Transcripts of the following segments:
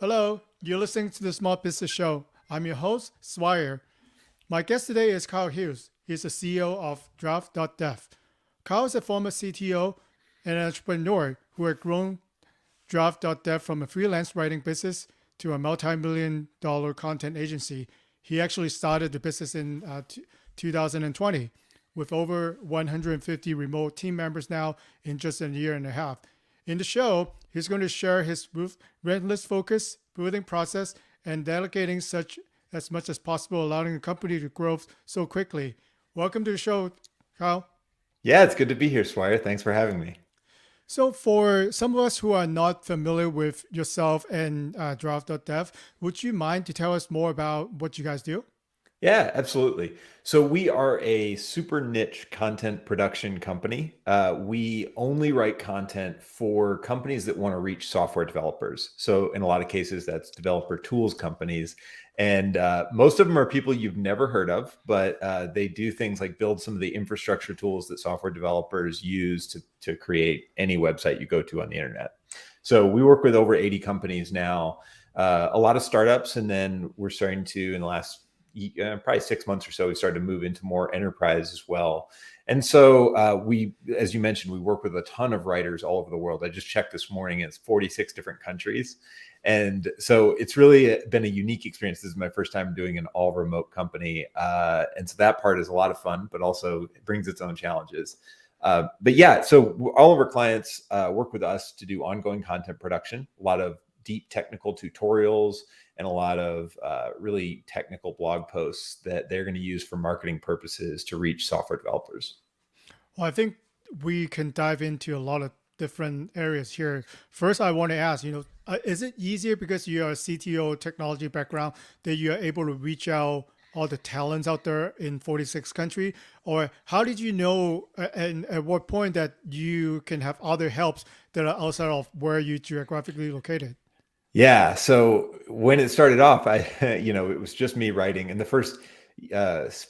Hello, you're listening to the Small Business Show. I'm your host, Swire. My guest today is Karl Hughes. He's the CEO of Draft.dev. Karl is a former CTO and an entrepreneur who had grown Draft.dev from a freelance writing business to a multi-million dollar content agency. He actually started the business in 2020 with over 150 remote team members now in just a year and a half. In the show, he's going to share his relentless focus, building process, and delegating such as much as possible, allowing the company to grow so quickly. Welcome to the show, Kyle. Yeah, it's good to be here, Swire. Thanks for having me. So, for some of us who are not familiar with yourself and Draft.dev, would you mind to tell us more about what you guys do? Yeah, absolutely. So we are a super niche content production company. We only write content for companies that want to reach software developers. So in a lot of cases, that's developer tools companies. And most of them are people you've never heard of, but they do things like build some of the infrastructure tools that software developers use to create any website you go to on the internet. So we work with over 80 companies now, a lot of startups, and then we're starting to, in the last probably 6 months or so, we started to move into more enterprise as well. And so we, as you mentioned, we work with a ton of writers all over the world. I just checked this morning, it's 46 different countries. And so it's really been a unique experience. This is my first time doing an all remote company. And so that part is a lot of fun, but also it brings its own challenges. But yeah, so all of our clients work with us to do ongoing content production, a lot of deep technical tutorials, and a lot of really technical blog posts that they're going to use for marketing purposes to reach software developers. Well, I think we can dive into a lot of different areas here. First, I want to ask, is it easier because you're a CTO technology background that you're able to reach out all the talents out there in 46 country? Or how did you know and at what point that you can have other helps that are outside of where you geographically located? Yeah. So when it started off, it was just me writing. In the first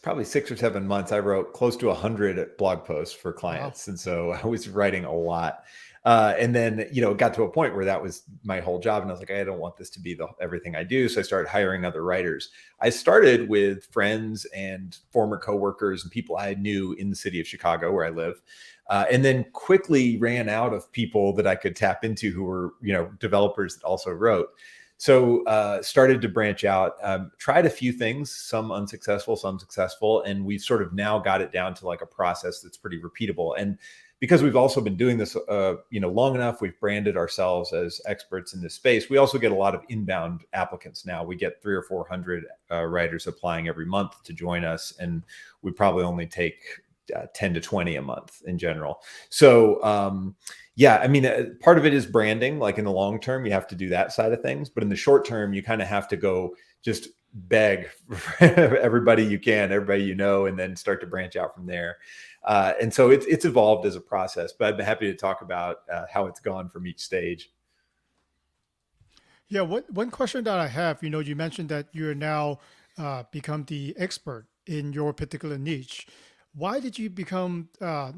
probably 6 or 7 months, I wrote close to 100 blog posts for Wow. clients. And so I was writing a lot. And then, it got to a point where that was my whole job. And I was like, I don't want this to be everything I do. So I started hiring other writers. I started with friends and former coworkers and people I knew in the city of Chicago, where I live. And then quickly ran out of people that I could tap into who were, developers that also wrote. So started to branch out, tried a few things, some unsuccessful, some successful, and we've sort of now got it down to like a process that's pretty repeatable. And because we've also been doing this, long enough, we've branded ourselves as experts in this space. We also get a lot of inbound applicants now. We get 300 or 400 writers applying every month to join us, and we probably only take 10 to 20 a month in general. So, yeah, I mean, part of it is branding. Like in the long term, you have to do that side of things. But in the short term, you kind of have to go just beg everybody you can, everybody you know, and then start to branch out from there. And so it's evolved as a process, but I'd be happy to talk about how it's gone from each stage. Yeah, one question that I have, you mentioned that you're now become the expert in your particular niche. Why did you become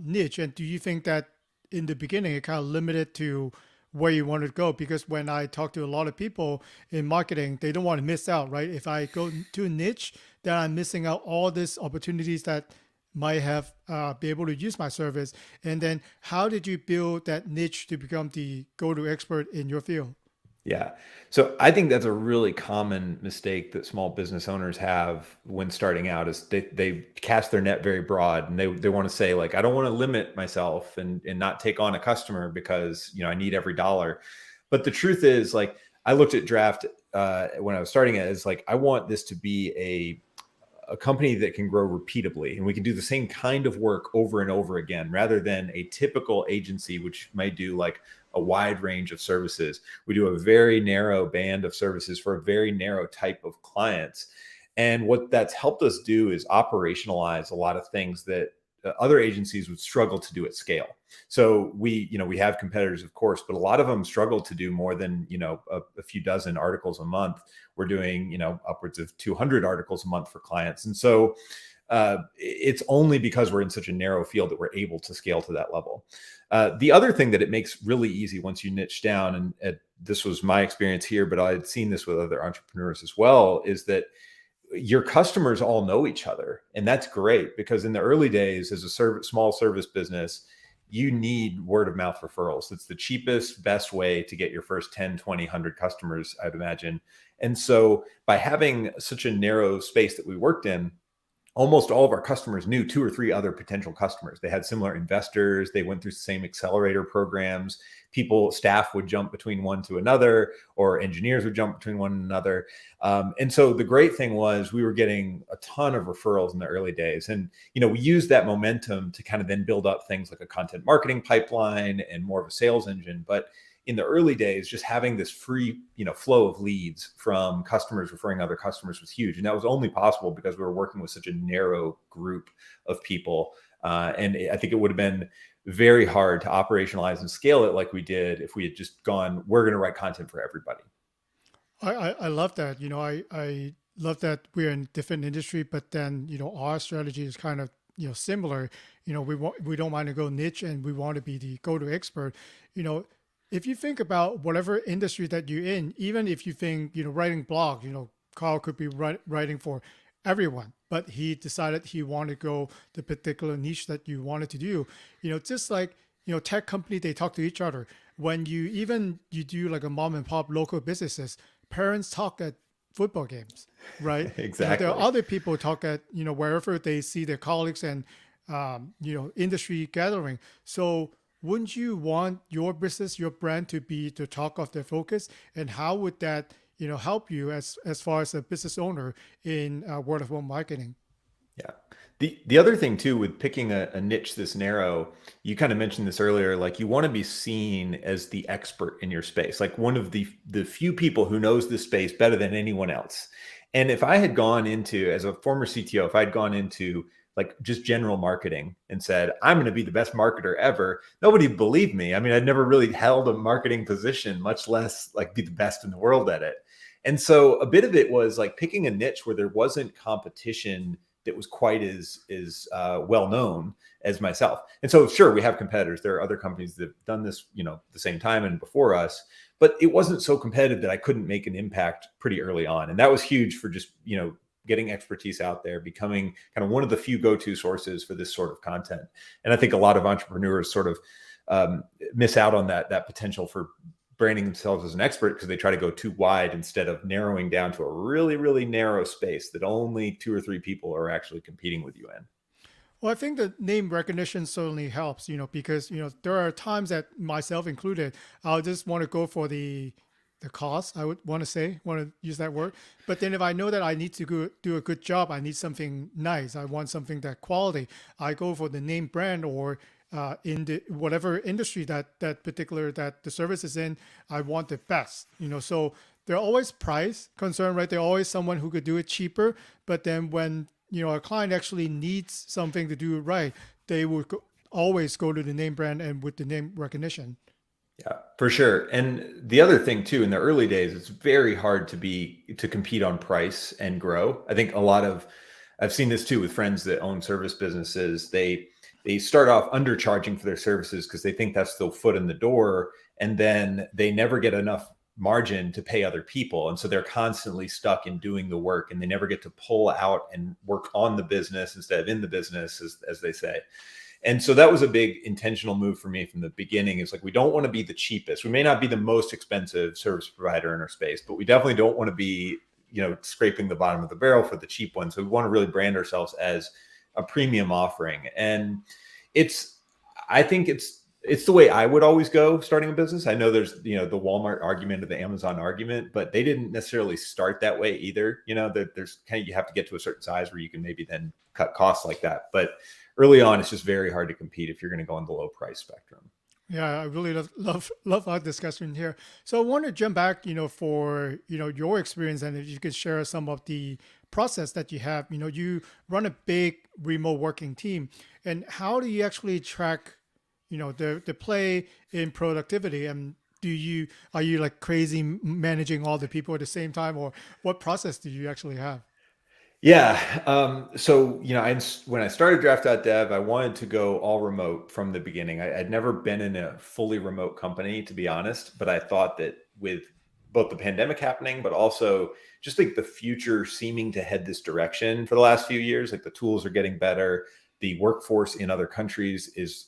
niche? And do you think that in the beginning it kind of limited to where you wanted to go? Because when I talk to a lot of people in marketing, they don't want to miss out, right? If I go to a niche, then I'm missing out all these opportunities that might have be able to use my service. And then how did you build that niche to become the go-to expert in your field? Yeah. So I think that's a really common mistake that small business owners have when starting out is they cast their net very broad, and they want to say like, I don't want to limit myself and not take on a customer because, I need every dollar. But the truth is, like, I looked at Draft when I was starting it as like, I want this to be a company that can grow repeatably, and we can do the same kind of work over and over again rather than a typical agency which might do like a wide range of services. We do a very narrow band of services for a very narrow type of clients. And what that's helped us do is operationalize a lot of things that other agencies would struggle to do at scale. So we have competitors, of course, but a lot of them struggle to do more than, a few dozen articles a month. We're doing, upwards of 200 articles a month for clients. And so It's only because we're in such a narrow field that we're able to scale to that level. The other thing that it makes really easy once you niche down, and this was my experience here, but I had seen this with other entrepreneurs as well, is that your customers all know each other. And that's great, because in the early days, as a small service business, you need word of mouth referrals. It's the cheapest, best way to get your first 10, 20, 100 customers, I'd imagine. And so by having such a narrow space that we worked in, almost all of our customers knew 2 or 3 other potential customers. They had similar investors. They went through the same accelerator programs. Staff would jump between one to another, or engineers would jump between one and another. And so the great thing was we were getting a ton of referrals in the early days. And, we used that momentum to kind of then build up things like a content marketing pipeline and more of a sales engine. But in the early days, just having this free, flow of leads from customers referring other customers was huge. And that was only possible because we were working with such a narrow group of people. And I think it would have been very hard to operationalize and scale it like we did if we had just gone, we're going to write content for everybody. I love that. I love that we're in different industry, but then, our strategy is kind of, similar. We don't want to go niche, and we want to be the go-to expert. If you think about whatever industry that you're in, even if you think, writing blog, Carl could be writing for everyone, but he decided he wanted to go the particular niche that you wanted to do. Just like, tech company, they talk to each other. When you do like a mom and pop local businesses, parents talk at football games, right? Exactly. There are other people talk at, wherever they see their colleagues and, industry gathering. So wouldn't you want your business, your brand to be the talk of their focus? And how would that, help you as far as a business owner in word of mouth marketing? Yeah. The other thing too, with picking a niche this narrow, you kind of mentioned this earlier, like you want to be seen as the expert in your space, like one of the few people who knows this space better than anyone else. And if I had gone into, as a former CTO, if I'd gone into like just general marketing and said, I'm going to be the best marketer ever, nobody would believe me. I mean, I'd never really held a marketing position, much less like be the best in the world at it. And so a bit of it was like picking a niche where there wasn't competition that was quite as well known as myself. And so, sure, we have competitors. There are other companies that have done this, the same time and before us, but it wasn't so competitive that I couldn't make an impact pretty early on. And that was huge for just, getting expertise out there, becoming kind of one of the few go-to sources for this sort of content. And I think a lot of entrepreneurs sort of miss out on that potential for branding themselves as an expert because they try to go too wide instead of narrowing down to a really, really narrow space that only 2 or 3 people are actually competing with you in. Well, I think the name recognition certainly helps, because, there are times that myself included, I'll just want to go for the cost, I would want to use that word. But then if I know that I need to go do a good job, I need something nice, I want something that quality, I go for the name brand, or in the whatever industry that particular that the service is in, I want the best, so they're always price concern, right? They're always someone who could do it cheaper. But then when, a client actually needs something to do it right, they would always go to the name brand and with the name recognition. Yeah, for sure. And the other thing too, in the early days, it's very hard to compete on price and grow. I think I've seen this too with friends that own service businesses. They start off undercharging for their services because they think that's the foot in the door, and then they never get enough margin to pay other people. And so they're constantly stuck in doing the work, and they never get to pull out and work on the business instead of in the business, as they say. And so that was a big intentional move for me from the beginning. It's like, we don't want to be the cheapest. We may not be the most expensive service provider in our space, but we definitely don't want to be, scraping the bottom of the barrel for the cheap one. So we want to really brand ourselves as a premium offering. And I think it's the way I would always go starting a business. I know there's, the Walmart argument or the Amazon argument, but they didn't necessarily start that way either. There's kind of, you have to get to a certain size where you can maybe then cut costs like that. But early on, it's just very hard to compete if you're going to go on the low price spectrum. Yeah, I really love our discussion here. So I want to jump back, for your experience, and if you could share some of the process that you have. You run a big remote working team, and how do you actually track, the play in productivity? And are you like crazy managing all the people at the same time, or what process do you actually have? Yeah. So, when I started Draft.dev, I wanted to go all remote from the beginning. I'd never been in a fully remote company, to be honest, but I thought that with both the pandemic happening, but also just like the future seeming to head this direction for the last few years, like the tools are getting better. The workforce in other countries is,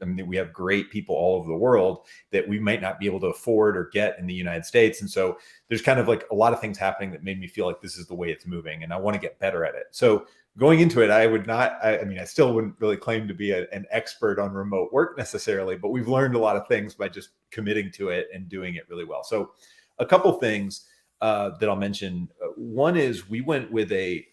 I mean, we have great people all over the world that we might not be able to afford or get in the United States. And so there's kind of like a lot of things happening that made me feel like this is the way it's moving and I want to get better at it. So going into it, I would not, I mean, I still wouldn't really claim to be an expert on remote work necessarily, but we've learned a lot of things by just committing to it and doing it really well. So a couple things that I'll mention. One is we went with a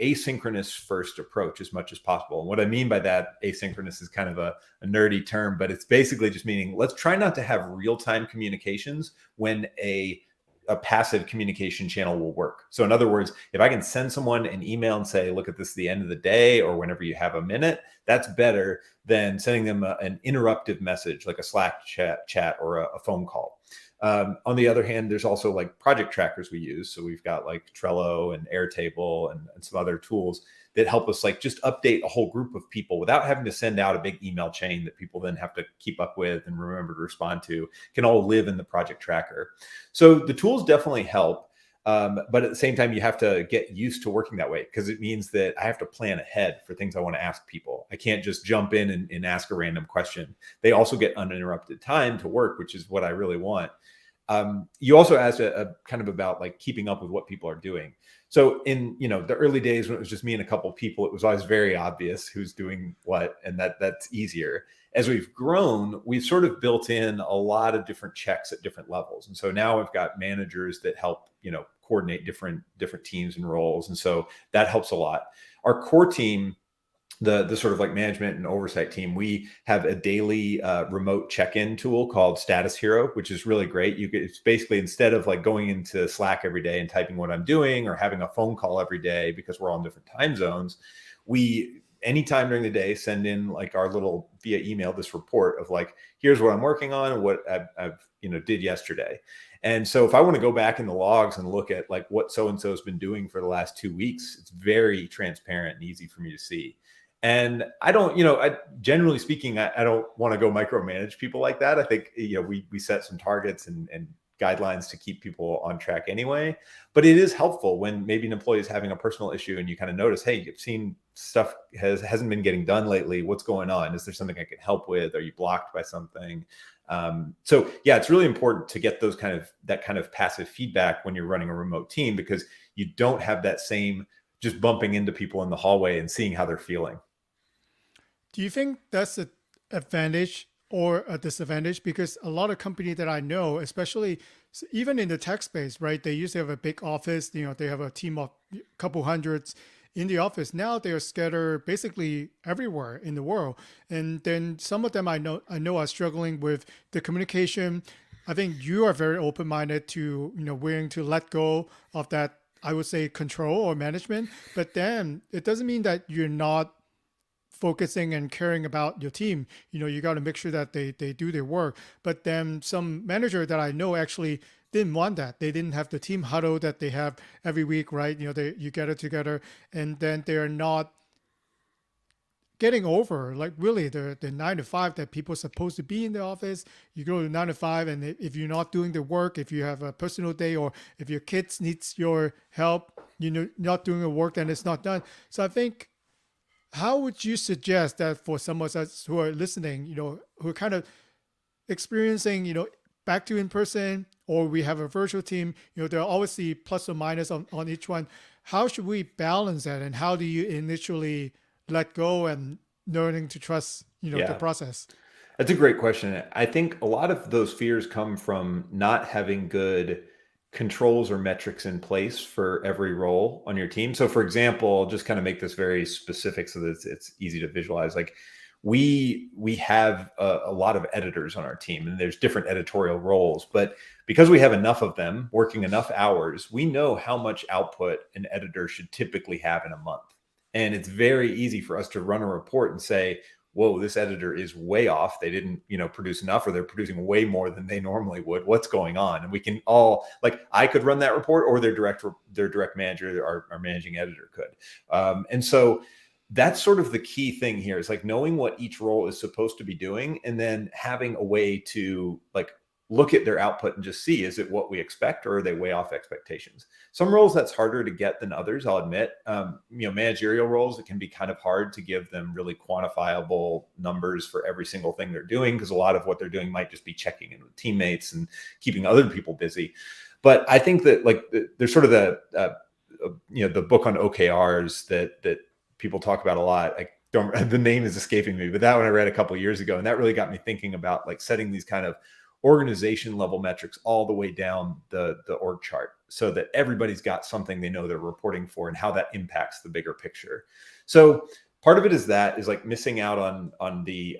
asynchronous first approach as much as possible. And what I mean by that, asynchronous is kind of a nerdy term, but it's basically just meaning let's try not to have real-time communications when a passive communication channel will work. So in other words, if I can send someone an email and say, look at this at the end of the day or whenever you have a minute, that's better than sending them an interruptive message like a Slack chat or a phone call. On the other hand, there's also like project trackers we use. So we've got like Trello and Airtable and some other tools that help us like just update a whole group of people without having to send out a big email chain that people then have to keep up with and remember to respond to. Can all live in the project tracker. So the tools definitely help. But at the same time, you have to get used to working that way because it means that I have to plan ahead for things I want to ask people. I can't just jump in and ask a random question. They also get uninterrupted time to work, which is what I really want. You also asked a kind of about like keeping up with what people are doing. So in the early days when it was just me and a couple of people, it was always very obvious who's doing what, and that's easier. As we've grown, we've sort of built in a lot of different checks at different levels, and so now we've got managers that help coordinate different teams and roles, and so that helps a lot. Our core team, the sort of like management and oversight team, we have a daily remote check-in tool called Status Hero, which is really great. It's basically instead of like going into Slack every day and typing what I'm doing or having a phone call every day because we're all in different time zones, we anytime during the day send in like our little via email this report of like, here's what I'm working on and what I've did yesterday. And so if I want to go back in the logs and look at like what so-and-so has been doing for the last 2 weeks, it's very transparent and easy for me to see. And I don't, generally speaking, I don't want to go micromanage people like that. I think, we set some targets and guidelines to keep people on track anyway. But it is helpful when maybe an employee is having a personal issue and you kind of notice, hey, you've seen stuff hasn't been getting done lately. What's going on? Is there something I can help with? Are you blocked by something? So yeah, it's really important to get that kind of passive feedback when you're running a remote team, because you don't have that same just bumping into people in the hallway and seeing how they're feeling. Do you think that's an advantage or a disadvantage? Because a lot of companies that I know, especially even in the tech space, right? They used to have a big office. They have a team of a couple hundreds in the office. Now they are scattered basically everywhere in the world. And then some of them I know are struggling with the communication. I think you are very open-minded to, willing to let go of that, I would say, control or management. But then it doesn't mean that you're not focusing and caring about your team. You got to make sure that they do their work. But then some manager that I know actually didn't want that. They didn't have the team huddle that they have every week, right? You get it together, and then they're not getting over like really the 9 to 5 that people are supposed to be in the office. You go to 9 to 5, and if you're not doing the work, if you have a personal day, or if your kids needs your help, not doing the work, then it's not done. So I think, how would you suggest that for some of us who are listening, who are kind of experiencing, back to in person, or we have a virtual team, there are always the plus or minus on each one. How should we balance that? And how do you initially let go and learning to trust, the process? That's a great question. I think a lot of those fears come from not having good controls or metrics in place for every role on your team. So for example, I'll just kind of make this very specific so that it's easy to visualize. Like we have a lot of editors on our team, and there's different editorial roles, but because we have enough of them working enough hours, we know how much output an editor should typically have in a month. And it's very easy for us to run a report and say, whoa, this editor is way off. They didn't, produce enough, or they're producing way more than they normally would. What's going on? And we can all, like, I could run that report, or their direct manager, our managing editor could. And so that's sort of the key thing here, is like knowing what each role is supposed to be doing, and then having a way to like look at their output and just see, is it what we expect, or are they way off expectations? Some roles that's harder to get than others, I'll admit. Managerial roles, it can be kind of hard to give them really quantifiable numbers for every single thing they're doing, because a lot of what they're doing might just be checking in with teammates and keeping other people busy. But I think that like there's sort of the book on OKRs that people talk about a lot. The name is escaping me, but that one I read a couple of years ago, and that really got me thinking about like setting these kind of organization level metrics all the way down the org chart, so that everybody's got something they know they're reporting for, and how that impacts the bigger picture. So part of it is like missing out on the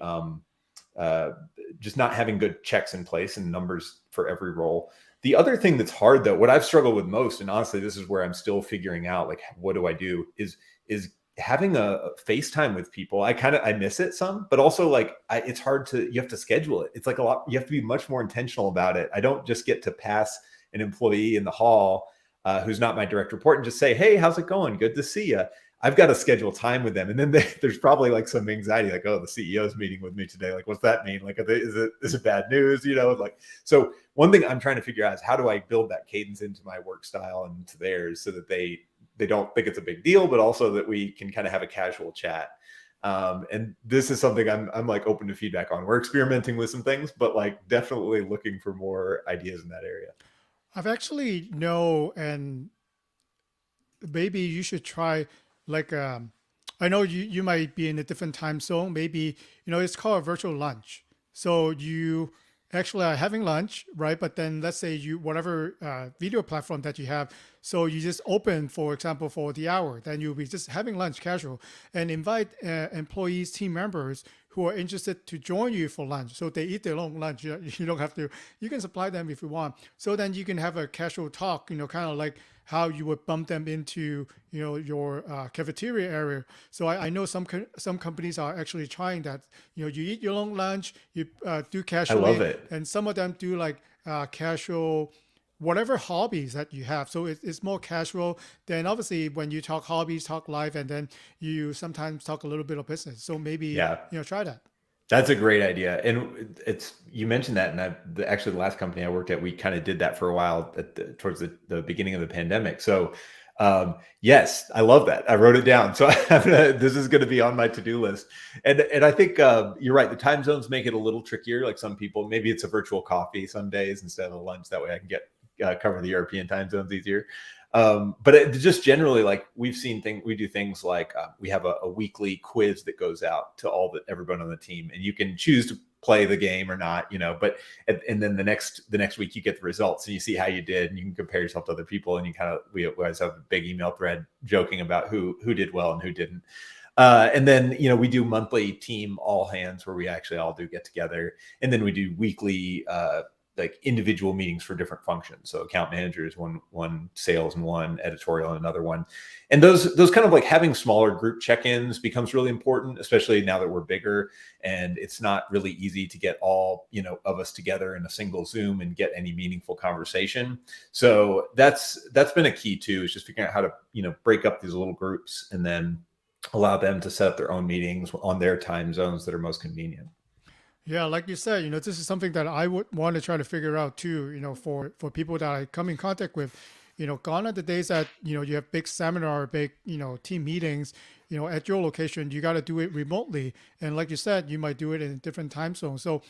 just not having good checks in place and numbers for every role. The other thing that's hard, though, what I've struggled with most, and honestly, this is where I'm still figuring out, like, what do I do, is having a FaceTime with people. I miss it some, but also like it's hard you have to schedule it. It's like a lot, you have to be much more intentional about it. I don't just get to pass an employee in the hall who's not my direct report and just say, hey, how's it going? Good to see you. I've got to schedule time with them. And then there's probably like some anxiety, like, oh, the CEO's meeting with me today. Like, what's that mean? Like, is it bad news? Like, so one thing I'm trying to figure out is how do I build that cadence into my work style and to theirs, so that they don't think it's a big deal, but also that we can kind of have a casual chat. And this is something I'm like open to feedback on. We're experimenting with some things, but like definitely looking for more ideas in that area. I've actually know, and maybe you should try like I know you might be in a different time zone. Maybe it's called a virtual lunch. So you actually are having lunch, right? But then let's say you whatever video platform that you have, so you just open, for example, for the hour. Then you'll be just having lunch casual, and invite employees, team members who are interested to join you for lunch. So they eat their own lunch. You don't have to. You can supply them if you want. So then you can have a casual talk. Kind of like how you would bump them into your cafeteria area. So I know some companies are actually trying that. You eat your own lunch, you do casually. I love it. And some of them do like casual, whatever hobbies that you have. So it's more casual. Then obviously when you talk hobbies, talk life, and then you sometimes talk a little bit of business. So maybe try that. That's a great idea. And you mentioned that, and actually the last company I worked at, we kind of did that for a while towards the beginning of the pandemic. So yes, I love that. I wrote it down. So this is going to be on my to-do list. And I think you're right. The time zones make it a little trickier. Like some people, maybe it's a virtual coffee some days instead of a lunch. That way I can cover the European time zones easier. But just generally, like we do things like we have a weekly quiz that goes out to everyone on the team, and you can choose to play the game or not, but and then the next week you get the results and you see how you did, and you can compare yourself to other people, and we always have a big email thread joking about who did well and who didn't. And then, we do monthly team all hands where we actually all do get together, and then we do weekly like individual meetings for different functions. So account managers, one sales, and one editorial, and another one. And those kind of like having smaller group check-ins becomes really important, especially now that we're bigger, and it's not really easy to get all, of us together in a single Zoom and get any meaningful conversation. So that's been a key too, is just figuring out how to, break up these little groups and then allow them to set up their own meetings on their time zones that are most convenient. Yeah, like you said, this is something that I would want to try to figure out too, for people that I come in contact with. Gone are the days that, you have big seminar, big, team meetings, at your location. You got to do it remotely. And like you said, you might do it in a different time zone. So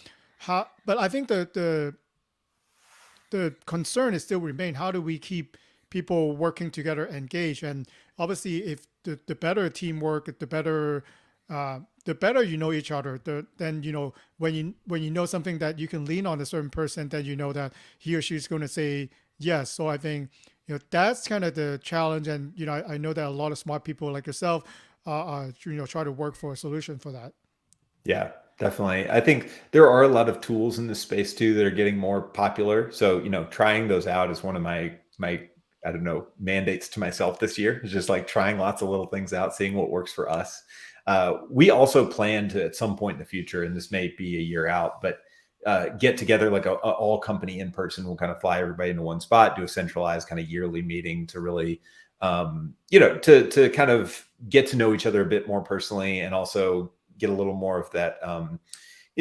but I think the concern is still remain. How do we keep people working together, engaged? And obviously, if the better teamwork, the better you know each other, then when you know something that you can lean on a certain person, then you know that he or she is going to say yes. So I think that's kind of the challenge, and I know that a lot of smart people like yourself try to work for a solution for that. Yeah, definitely. I think there are a lot of tools in this space too that are getting more popular. So trying those out is one of my I don't know, mandates to myself this year. It's just like trying lots of little things out, seeing what works for us. We also plan to, at some point in the future, and this may be a year out, but get together like a all company in person. We'll kind of fly everybody into one spot, do a centralized kind of yearly meeting to really, to kind of get to know each other a bit more personally, and also get a little more of that,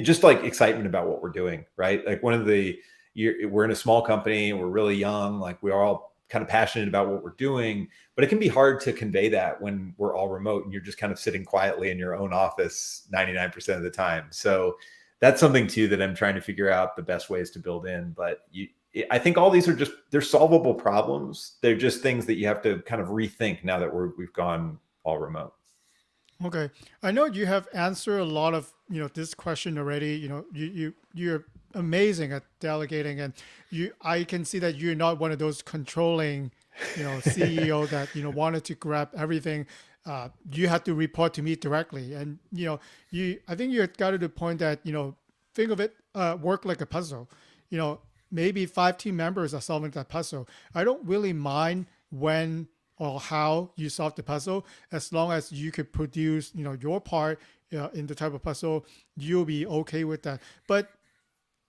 just like excitement about what we're doing, right? Like we're in a small company, we're really young, like we're all kind of passionate about what we're doing, but it can be hard to convey that when we're all remote and you're just kind of sitting quietly in your own office 99% of the time. So that's something too that I'm trying to figure out the best ways to build in. But I think all these are they're solvable problems. They're just things that you have to kind of rethink now that we've gone all remote. Okay, I know you have answered a lot of this question already. You're amazing at delegating, and I can see that you're not one of those controlling CEO that wanted to grab everything. You had to report to me directly, and I think you got to the point that think of it, work like a puzzle. Maybe 5 team members are solving that puzzle. I don't really mind when or how you solve the puzzle, as long as you could produce your part in the type of puzzle, you'll be okay with that. But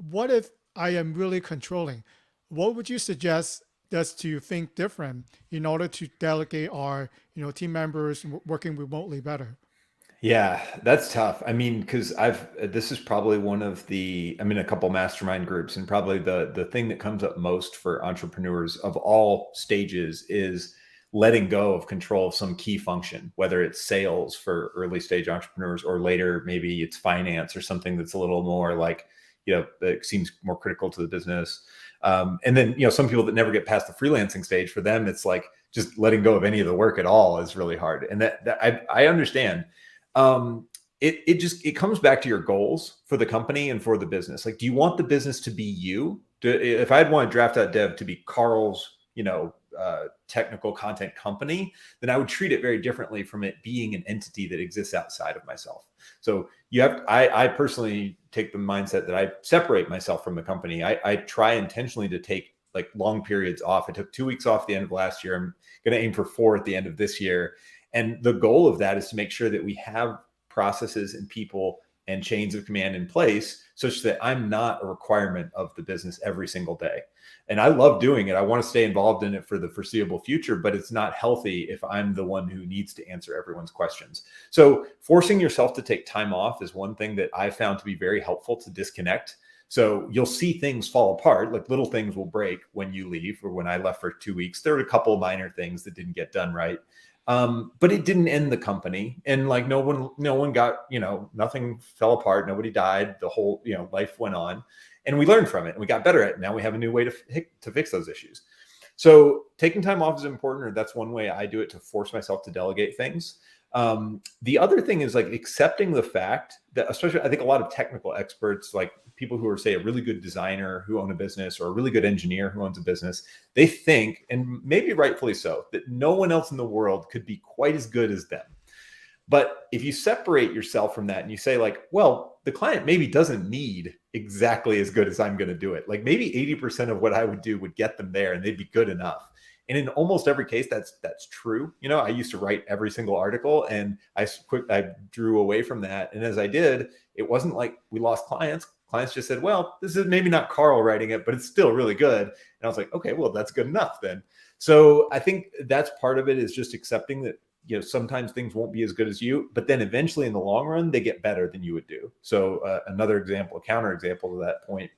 what if I am really controlling? What would you suggest us to think different in order to delegate our team members working remotely better? Yeah, that's tough. I mean, because this is probably I'm in a couple mastermind groups, and probably the thing that comes up most for entrepreneurs of all stages is letting go of control of some key function, whether it's sales for early stage entrepreneurs, or later maybe it's finance or something that's a little more like, that seems more critical to the business. And then, some people that never get past the freelancing stage, for them, it's like just letting go of any of the work at all is really hard. And that I understand. It comes back to your goals for the company and for the business. Like, do you want the business to be you? If I'd want Draft.dev to be Karl's, technical content company, then I would treat it very differently from it being an entity that exists outside of myself. So I personally take the mindset that I separate myself from the company. I try intentionally to take like long periods off. I took 2 weeks off the end of last year. I'm going to aim for 4 at the end of this year. And the goal of that is to make sure that we have processes and people and chains of command in place such that I'm not a requirement of the business every single day. And I love doing it. I want to stay involved in it for the foreseeable future, but it's not healthy if I'm the one who needs to answer everyone's questions. So forcing yourself to take time off is one thing that I found to be very helpful to disconnect. So you'll see things fall apart, like little things will break when you leave, or when I left for 2 weeks. There were a couple of minor things that didn't get done right. But it didn't end the company, and like no one got, nothing fell apart. Nobody died. The whole, life went on, and we learned from it and we got better at it. Now we have a new way to fix those issues. So taking time off is important, or that's one way I do it, to force myself to delegate things. The other thing is like accepting the fact that, especially I think a lot of technical experts, like people who are, say, a really good designer who own a business, or a really good engineer who owns a business, they think, and maybe rightfully so, that no one else in the world could be quite as good as them. But if you separate yourself from that and you say like, well, the client maybe doesn't need exactly as good as I'm going to do it. Like maybe 80% of what I would do would get them there and they'd be good enough. And in almost every case, that's true. I used to write every single article, and I drew away from that. And as I did, it wasn't like we lost clients. Clients just said, well, this is maybe not Karl writing it, but it's still really good. And I was like, okay, well, that's good enough then. So I think that's part of it, is just accepting that, sometimes things won't be as good as you, but then eventually in the long run, they get better than you would do. So another example, a counter example to that point,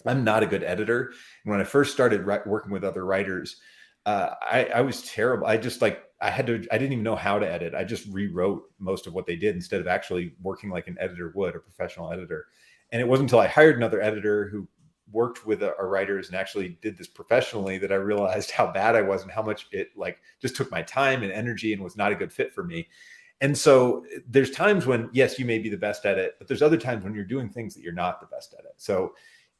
I'm not a good editor. And when I first started working with other writers, I was terrible. I didn't even know how to edit. I just rewrote most of what they did instead of actually working like an editor would, a professional editor. And it wasn't until I hired another editor who worked with our writers and actually did this professionally that I realized how bad I was and how much it just took my time and energy and was not a good fit for me. And so there's times when, yes, you may be the best at it, but there's other times when you're doing things that you're not the best at it. So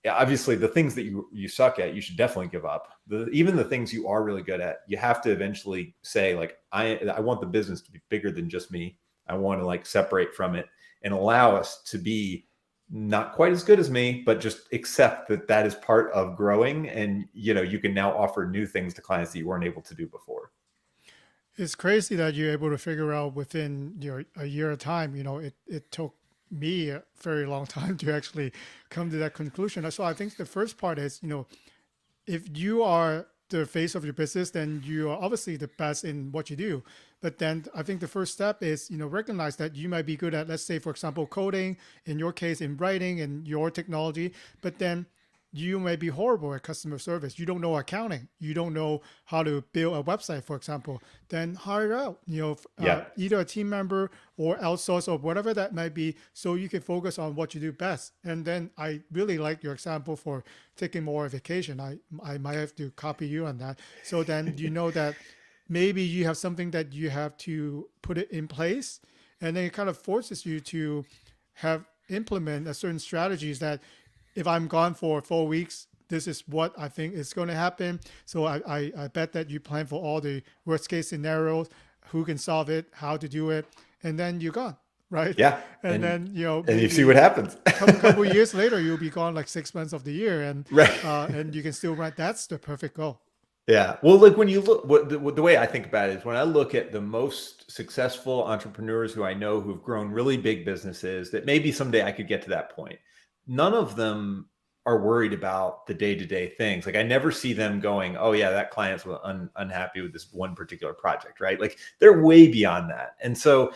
yeah, obviously the things that you suck at, you should definitely give up. Even the things you are really good at, you have to eventually say like, I want the business to be bigger than just me. I want to separate from it and allow us to be not quite as good as me, but just accept that that is part of growing. And, you can now offer new things to clients that you weren't able to do before. It's crazy that you're able to figure out within a year of time. It took me a very long time to actually come to that conclusion. So I think the first part is, if you are the face of your business, then you are obviously the best in what you do. But then I think the first step is, recognize that you might be good at, let's say, for example, coding, in your case, in writing and your technology, but then you may be horrible at customer service. You don't know accounting. You don't know how to build a website, for example. Then hire out, Yeah. either a team member or outsource or whatever that might be, so you can focus on what you do best. And then I really like your example for taking more vacation. I might have to copy you on that. So then you know that maybe you have something that you have to put it in place, and then it kind of forces you to have implement a certain strategies that if I'm gone for 4 weeks, this is what I think is going to happen. So I bet that you plan for all the worst case scenarios, who can solve it, how to do it, and then you're gone, right? Yeah. And then and you see what happens. couple of years later, you'll be gone like 6 months of the year, and Right. And you can still run. That's the perfect goal. Yeah. Well, look, when you look, the way I think about it is when I look at the most successful entrepreneurs who I know who've grown really big businesses that maybe someday I could get to that point, none of them are worried about the day-to-day things. Like I never see them going, oh yeah, that client's unhappy with this one particular project, right? Like they're way beyond that. And so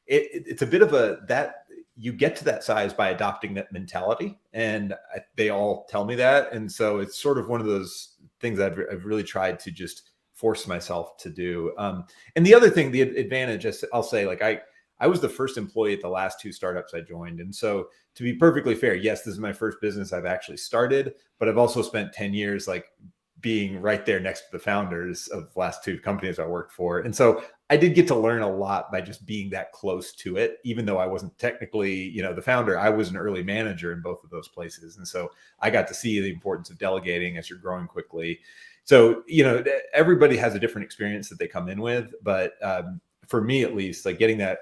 it's a bit of that you get to that size by adopting that mentality. And they all tell me that. And so it's sort of one of those things that I've really tried to just force myself to do. And the other thing, the advantage, I'll say, like I was the first employee at the last two startups I joined. And so to be perfectly fair, yes, this is my first business I've actually started, but I've also spent 10 years like being right there next to the founders of the last two companies I worked for. And so I did get to learn a lot by just being that close to it, even though I wasn't technically, the founder. I was an early manager in both of those places. And so I got to see the importance of delegating as you're growing quickly. So, everybody has a different experience that they come in with, but for me, at least, like getting that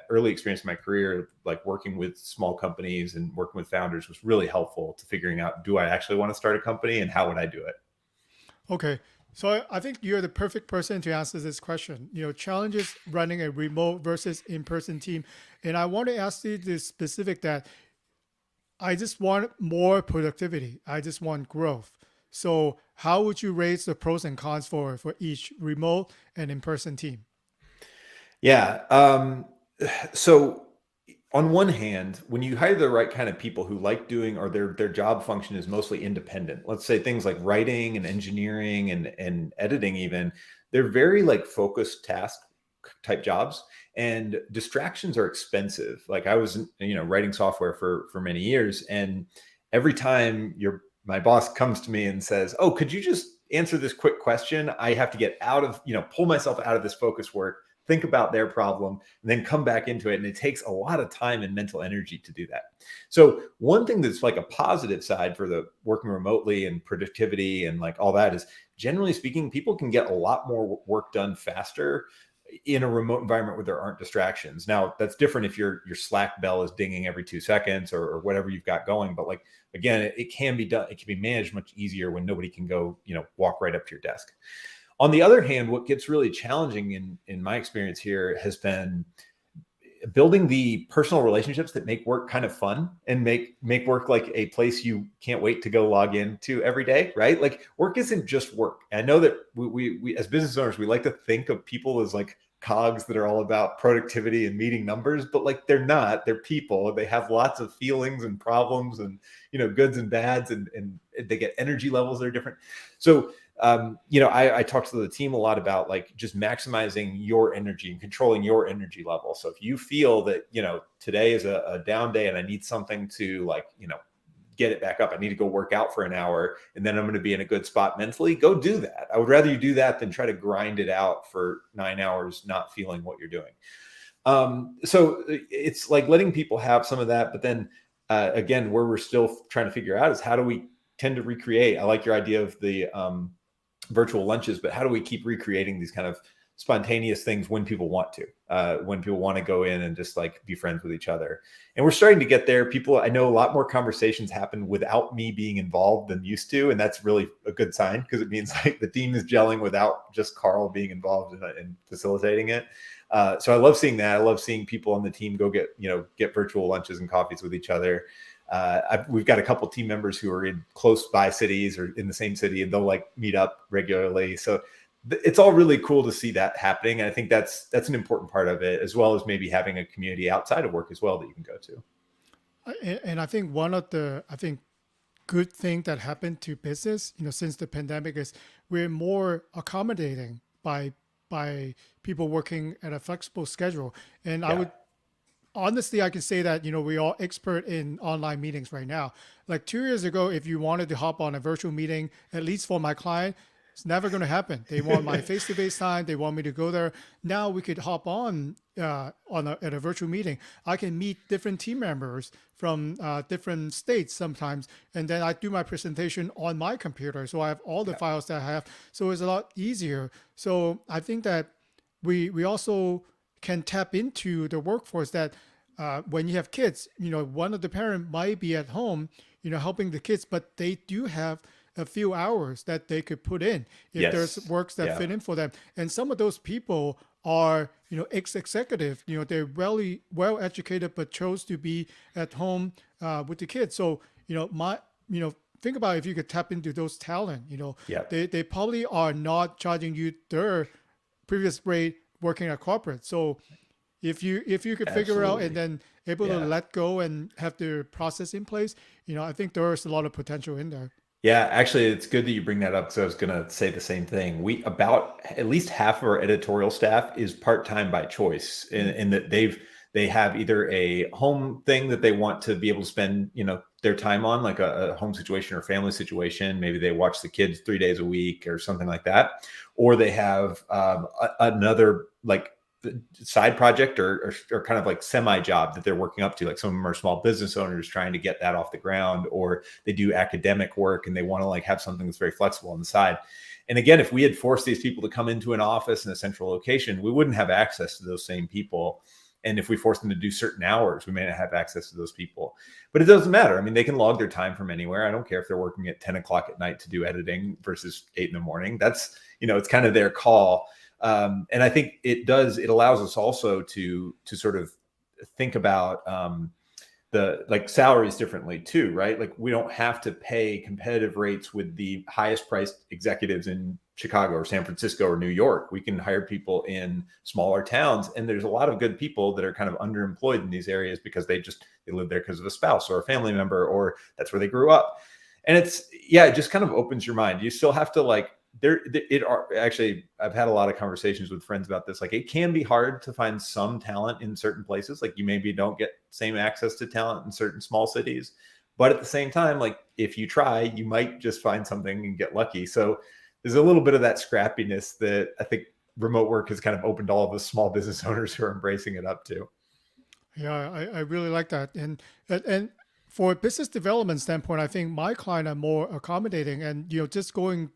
early experience in my career, like working with small companies and working with founders was really helpful to figuring out, do I actually want to start a company and how would I do it? Okay. So I think you're the perfect person to answer this question. Challenges running a remote versus in-person team. And I want to ask you the specific that I just want more productivity. I just want growth. So how would you rate the pros and cons for each remote and in-person team? Yeah. So on one hand, when you hire the right kind of people who like doing, or their job function is mostly independent, let's say things like writing and engineering and editing, even, they're very like focused task type jobs, and distractions are expensive. Like I was, writing software for many years, and every time my boss comes to me and says, "Oh, could you just answer this quick question?" I have to get out of, pull myself out of this focus work, think about their problem, and then come back into it. And it takes a lot of time and mental energy to do that. So one thing that's like a positive side for the working remotely and productivity and like all that is, generally speaking, people can get a lot more work done faster in a remote environment where there aren't distractions. Now that's different if your Slack bell is dinging every 2 seconds or whatever you've got going. But like, again, it can be done. It can be managed much easier when nobody can go, walk right up to your desk. On the other hand, what gets really challenging in my experience here has been building the personal relationships that make work kind of fun and make work like a place you can't wait to go log into every day, right? Like work isn't just work. And I know that we as business owners, we like to think of people as like cogs that are all about productivity and meeting numbers, but like they're not. They're people. They have lots of feelings and problems and, goods and bads, and they get energy levels that are different. So I talked to the team a lot about like just maximizing your energy and controlling your energy level. So if you feel that, today is a down day and I need something to like, get it back up, I need to go work out for an hour and then I'm going to be in a good spot mentally, go do that. I would rather you do that than try to grind it out for 9 hours, not feeling what you're doing. So it's like letting people have some of that, but then again, where we're still trying to figure out is how do we tend to recreate. I like your idea of the, virtual lunches, but how do we keep recreating these kind of spontaneous things when people want to go in and just like be friends with each other. And we're starting to get there. I know a lot more conversations happen without me being involved than used to. And that's really a good sign, because it means like the team is gelling without just Karl being involved in facilitating it. So I love seeing that. I love seeing people on the team go get virtual lunches and coffees with each other. We've got a couple team members who are in close by cities or in the same city, and they'll like meet up regularly. So it's all really cool to see that happening. And I think that's an important part of it, as well as maybe having a community outside of work as well that you can go to. And I think one of the good thing that happened to business, since the pandemic, is we're more accommodating by people working at a flexible schedule. And I would honestly, I can say that, we're all expert in online meetings right now. Like 2 years ago, if you wanted to hop on a virtual meeting, at least for my client, it's never going to happen. They want my face-to-face time. They want me to go there. Now we could hop on at a virtual meeting. I can meet different team members from different states sometimes, and then I do my presentation on my computer. So I have all the files that I have. So it's a lot easier. So I think that we also can tap into the workforce that when you have kids, one of the parent might be at home, helping the kids, but they do have a few hours that they could put in if there's works that fit in for them. And some of those people are, ex-executive, they're really well educated, but chose to be at home with the kids. So, think about if you could tap into those talent, they probably are not charging you their previous rate working at corporate. So if you could figure out and then able to let go and have the process in place, I think there's a lot of potential in there. Yeah, actually, it's good that you bring that up, because I was going to say the same thing. About at least half of our editorial staff is part-time by choice, in that they have either a home thing that they want to be able to spend, their time on, like a home situation or family situation. Maybe they watch the kids 3 days a week or something like that, or they have another like side project or kind of like semi job that they're working up to. Like some of them are small business owners trying to get that off the ground, or they do academic work and they want to like have something that's very flexible on the side. And again, if we had forced these people to come into an office in a central location, we wouldn't have access to those same people. And if we force them to do certain hours, we may not have access to those people. But it doesn't matter. I mean, they can log their time from anywhere. I don't care if they're working at 10 o'clock at night to do editing versus 8 in the morning. That's, it's kind of their call. And I think it allows us also to sort of think about the like salaries differently too, right? Like we don't have to pay competitive rates with the highest priced executives in Chicago or San Francisco or New York. We can hire people in smaller towns, and there's a lot of good people that are kind of underemployed in these areas because they live there because of a spouse or a family member, or that's where they grew up. And it just kind of opens your mind. You still have to actually, I've had a lot of conversations with friends about this. Like, it can be hard to find some talent in certain places. Like, you maybe don't get same access to talent in certain small cities, but at the same time, like if you try, you might just find something and get lucky. So there's a little bit of that scrappiness that I think remote work has kind of opened all of the small business owners who are embracing it up to. Yeah, I really like that. And for a business development standpoint, I think my client are more accommodating. And, just going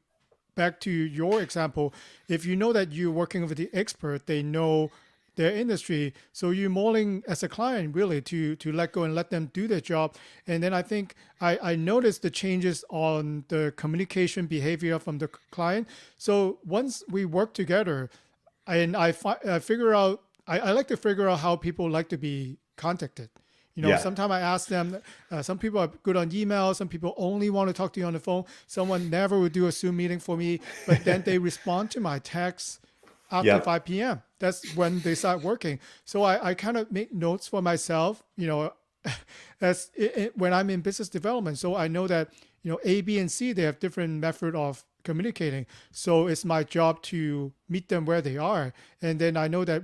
back to your example, if you know that you're working with the expert, they know their industry, so you're molding as a client really to let go and let them do their job. And then I think I noticed the changes on the communication behavior from the client. So once we work together, and I figure out, I like to figure out how people like to be contacted. Sometimes I ask them, some people are good on email. Some people only want to talk to you on the phone. Someone never would do a Zoom meeting for me, but then they respond to my text after 5 p.m. That's when they start working. So I kind of make notes for myself, as when I'm in business development. So I know that, A, B, and C, they have different method of communicating. So it's my job to meet them where they are. And then I know that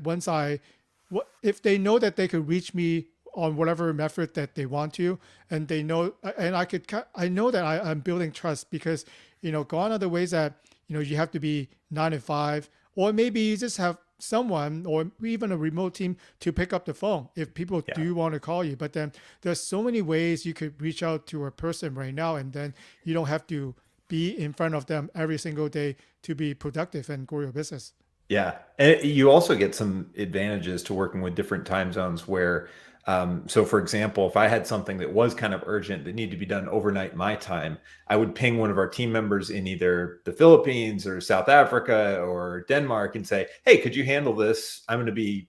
if they know that they could reach me on whatever method that they want to, and they know, and I know that I'm building trust, because, gone are the ways that, you have to be 9 to 5, or maybe you just have someone or even a remote team to pick up the phone if people do want to call you. But then there's so many ways you could reach out to a person right now, and then you don't have to be in front of them every single day to be productive and grow your business. Yeah. And you also get some advantages to working with different time zones where, so for example, if I had something that was kind of urgent that needed to be done overnight my time, I would ping one of our team members in either the Philippines or South Africa or Denmark and say, hey, could you handle this? I'm going to be,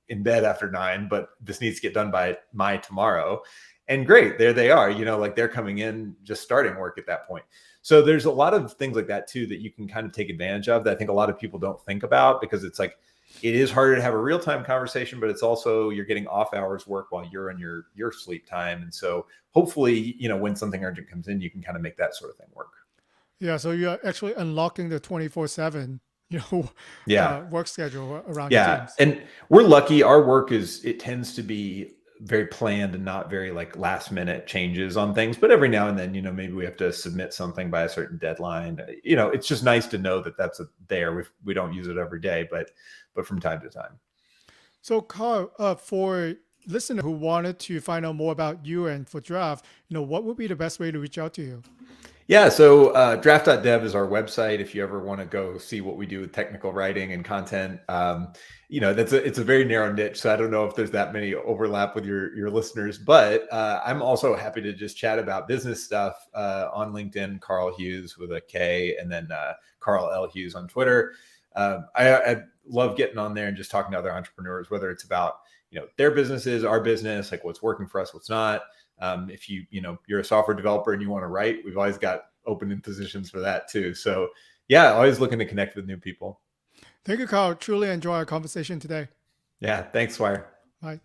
in bed after 9, but this needs to get done by my tomorrow. And great, there they are, like they're coming in, just starting work at that point. So there's a lot of things like that too that you can kind of take advantage of that I think a lot of people don't think about, because it's like it is harder to have a real-time conversation, but it's also you're getting off hours work while you're in your sleep time. And so hopefully, when something urgent comes in, you can kind of make that sort of thing work. Yeah, so you're actually unlocking the 24/7, Yeah. work schedule around your Yeah. teams. And we're lucky. Our work it tends to be very planned and not very like last minute changes on things. But every now and then, maybe we have to submit something by a certain deadline. It's just nice to know that that's there. We don't use it every day, but from time to time. So, Carl, for listener who wanted to find out more about you and for Draft, what would be the best way to reach out to you? Yeah, so Draft.dev is our website. If you ever want to go see what we do with technical writing and content, it's a very narrow niche. So I don't know if there's that many overlap with your listeners, but I'm also happy to just chat about business stuff on LinkedIn, Karl Hughes with a K, and then Karl L. Hughes on Twitter. I love getting on there and just talking to other entrepreneurs, whether it's about their businesses, our business, like what's working for us, what's not. If you're a software developer and you want to write, we've always got open positions for that too. So yeah, always looking to connect with new people. Thank you, Carl. Truly enjoy our conversation today. Yeah. Thanks, Swire. Bye.